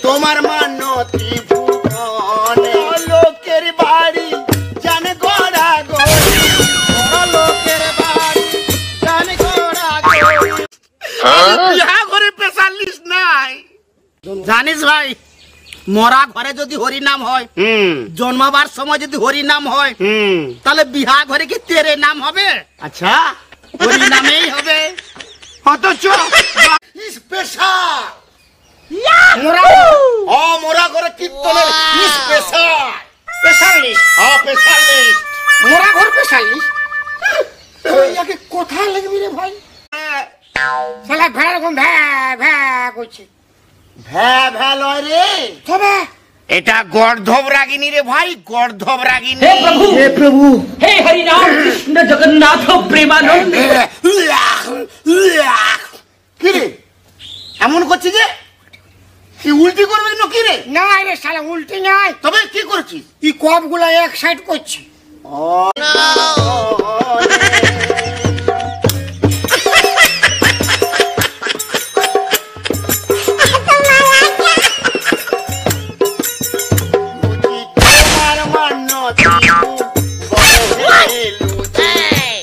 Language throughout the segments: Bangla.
তোমার মানতি ভুবনে লোকের বাড়ি জানে গোড়া গড়ি লোকের বাড়ি জানে গোড়া গড়ি বিয়া করে পেশালিস নাই জানিস ভাই মরা ঘরে যদি হরি নাম হয় জন্মাবার সময় যদি হরি নাম হয় তাহলে বিহা ঘরে কি তেরে নাম হবে? আচ্ছা হরি নামেই হবে। অথচ স্পেশাল মোরা ঘরে কীর্তনের স্পেশাল স্পেশালিস্ট স্পেশালিস্ট মোরা ঘর স্পেশালিস্ট ইয়াকে কোথায় লাগবি রে ভাই? শালা ভেড়া রকম ভ্যা ভ্যা করছে। ভ্যা ভ্যা লয় রে তবে এটা গর্ধব রাগিনী রে ভাই, গর্ধব রাগিনী। হে প্রভু হে প্রভু হে হরি রাম কৃষ্ণ জগন্নাথ প্রেমানন্দ। কি রে এমন করছিস যে কি উল্টি করবে নাকি রে? না রে শালা উল্টি নাই। তবে কি করছিস? এই কপগুলা এক সাইড করছি।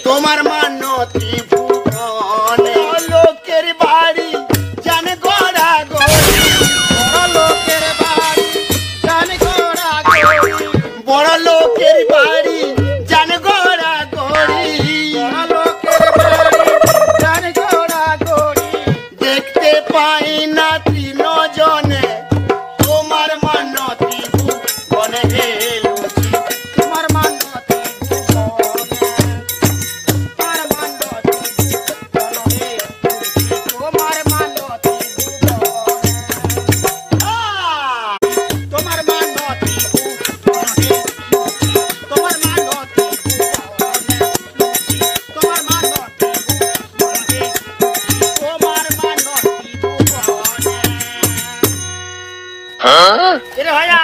তোমার মানতি ভুবনে লোকের বাড়ি জানে গোড়া গড়ি লোকের বাড়ি জানে গোড়া গড়ি বড় লোকের বাড়ি জানে গোড়া গড়ি লোকের বাড়ি জানে গোড়া গড়ি দেখতে পাই না তিন জনে তোমার মানতি ভুবনে হেলুছি তোমার মানতি ভাইয়া